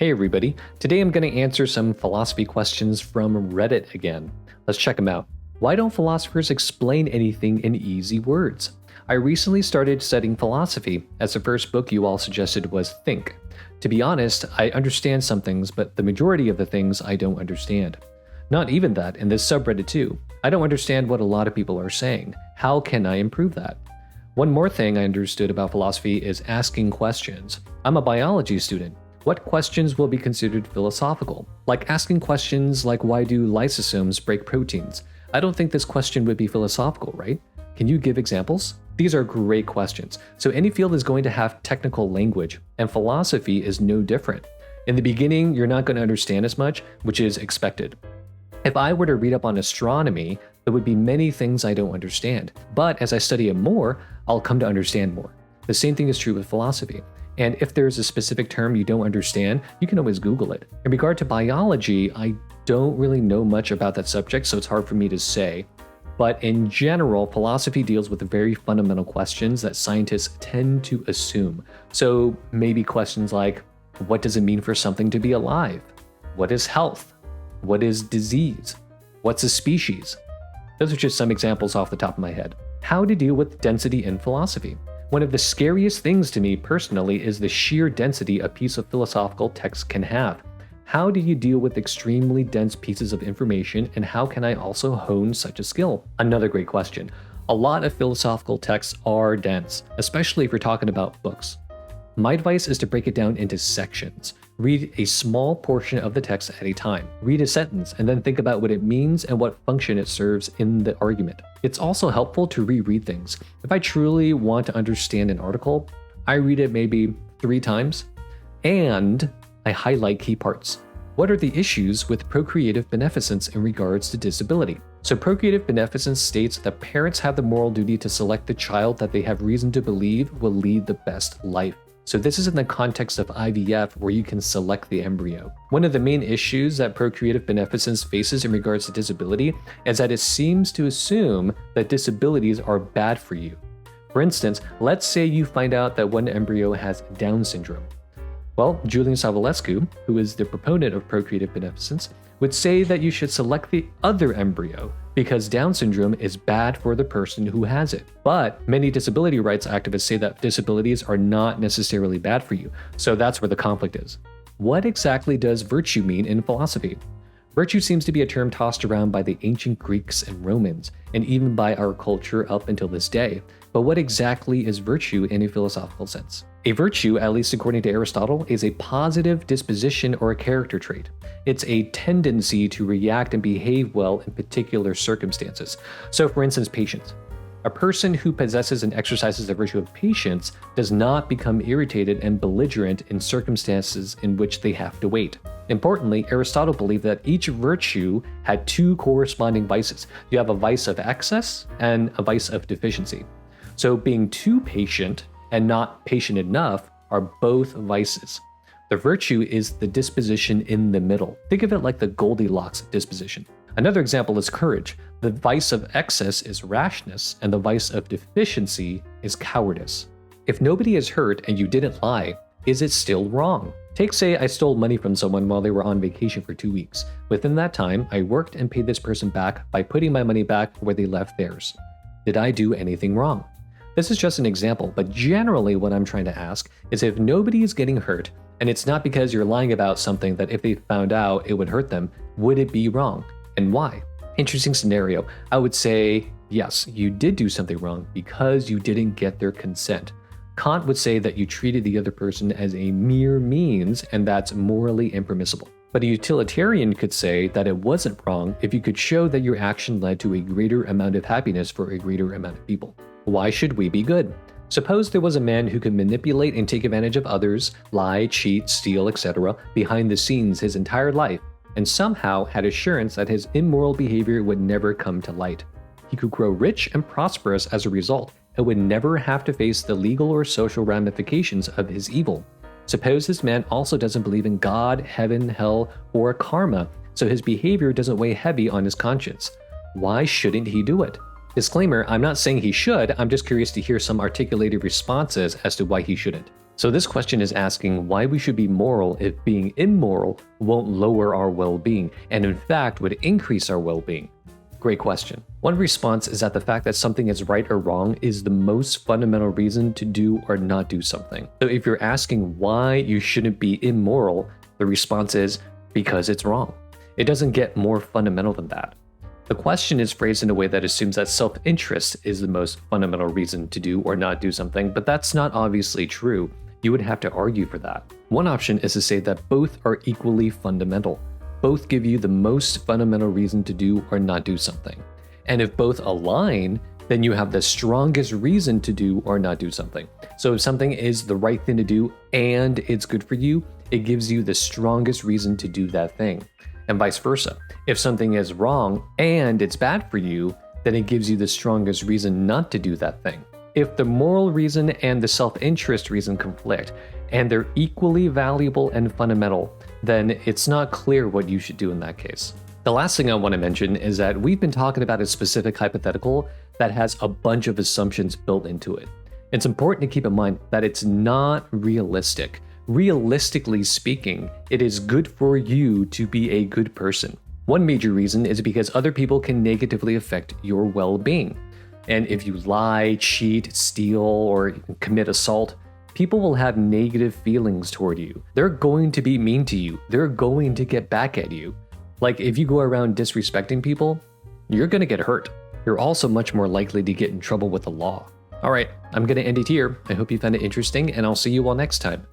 Hey everybody, today I'm going to answer some philosophy questions from Reddit again. Let's check them out. Why don't philosophers explain anything in easy words? I recently started studying philosophy, as the first book you all suggested was Think. To be honest, I understand some things, but the majority of the things I don't understand. Not even that, in this subreddit too. I don't understand what a lot of people are saying. How can I improve that? One more thing I understood about philosophy is asking questions. I'm a biology student. What questions will be considered philosophical? Like asking questions like why do lysosomes break proteins? I don't think this question would be philosophical, right? Can you give examples? These are great questions. So any field is going to have technical language, and philosophy is no different. In the beginning, you're not going to understand as much, which is expected. If I were to read up on astronomy, there would be many things I don't understand. But as I study it more, I'll come to understand more. The same thing is true with philosophy. And if there's a specific term you don't understand, you can always Google it. In regard to biology, I don't really know much about that subject, so it's hard for me to say. But in general, philosophy deals with very fundamental questions that scientists tend to assume. So maybe questions like, what does it mean for something to be alive? What is health? What is disease? What's a species? Those are just some examples off the top of my head. How to deal with density in philosophy. One of the scariest things to me personally is the sheer density a piece of philosophical text can have. How do you deal with extremely dense pieces of information, and how can I also hone such a skill? Another great question. A lot of philosophical texts are dense, especially if you're talking about books. My advice is to break it down into sections. Read a small portion of the text at a time. Read a sentence and then think about what it means and what function it serves in the argument. It's also helpful to reread things. If I truly want to understand an article, I read it maybe 3 times, and I highlight key parts. What are the issues with procreative beneficence in regards to disability? So procreative beneficence states that parents have the moral duty to select the child that they have reason to believe will lead the best life. So this is in the context of IVF, where you can select the embryo. One of the main issues that procreative beneficence faces in regards to disability is that it seems to assume that disabilities are bad for you. For instance, let's say you find out that one embryo has Down syndrome. Well, Julian Savulescu, who is the proponent of procreative beneficence, would say that you should select the other embryo because Down syndrome is bad for the person who has it. But many disability rights activists say that disabilities are not necessarily bad for you, so that's where the conflict is. What exactly does virtue mean in philosophy? Virtue seems to be a term tossed around by the ancient Greeks and Romans, and even by our culture up until this day. But what exactly is virtue in a philosophical sense? A virtue, at least according to Aristotle, is a positive disposition or a character trait. It's a tendency to react and behave well in particular circumstances. So for instance, patience. A person who possesses and exercises the virtue of patience does not become irritated and belligerent in circumstances in which they have to wait. Importantly, Aristotle believed that each virtue had 2 corresponding vices. You have a vice of excess and a vice of deficiency. So being too patient and not patient enough are both vices. The virtue is the disposition in the middle. Think of it like the Goldilocks disposition. Another example is courage. The vice of excess is rashness, and the vice of deficiency is cowardice. If nobody is hurt and you didn't lie, is it still wrong? Take, say, I stole money from someone while they were on vacation for 2 weeks. Within that time, I worked and paid this person back by putting my money back where they left theirs. Did I do anything wrong? This is just an example, but generally what I'm trying to ask is if nobody is getting hurt, and it's not because you're lying about something that if they found out it would hurt them, would it be wrong? And why? Interesting scenario. I would say, yes, you did do something wrong because you didn't get their consent. Kant would say that you treated the other person as a mere means, and that's morally impermissible. But a utilitarian could say that it wasn't wrong if you could show that your action led to a greater amount of happiness for a greater amount of people. Why should we be good? Suppose there was a man who could manipulate and take advantage of others, lie, cheat, steal, etc. behind the scenes his entire life, and somehow had assurance that his immoral behavior would never come to light. He could grow rich and prosperous as a result, and would never have to face the legal or social ramifications of his evil. Suppose this man also doesn't believe in God, heaven, hell, or karma, so his behavior doesn't weigh heavy on his conscience. Why shouldn't he do it? Disclaimer, I'm not saying he should, I'm just curious to hear some articulated responses as to why he shouldn't. So this question is asking why we should be moral if being immoral won't lower our well-being, and in fact would increase our well-being. Great question. One response is that the fact that something is right or wrong is the most fundamental reason to do or not do something. So if you're asking why you shouldn't be immoral, the response is because it's wrong. It doesn't get more fundamental than that. The question is phrased in a way that assumes that self-interest is the most fundamental reason to do or not do something, but that's not obviously true. You would have to argue for that. One option is to say that both are equally fundamental. Both give you the most fundamental reason to do or not do something. And if both align, then you have the strongest reason to do or not do something. So if something is the right thing to do and it's good for you, it gives you the strongest reason to do that thing. And vice versa. If something is wrong and it's bad for you, then it gives you the strongest reason not to do that thing. If the moral reason and the self-interest reason conflict, and they're equally valuable and fundamental, then it's not clear what you should do in that case. The last thing I want to mention is that we've been talking about a specific hypothetical that has a bunch of assumptions built into it. It's important to keep in mind that it's not realistic. Realistically speaking, it is good for you to be a good person. One major reason is because other people can negatively affect your well-being. And if you lie, cheat, steal, or commit assault, people will have negative feelings toward you. They're going to be mean to you. They're going to get back at you. Like if you go around disrespecting people, you're going to get hurt. You're also much more likely to get in trouble with the law. All right, I'm going to end it here. I hope you found it interesting, and I'll see you all next time.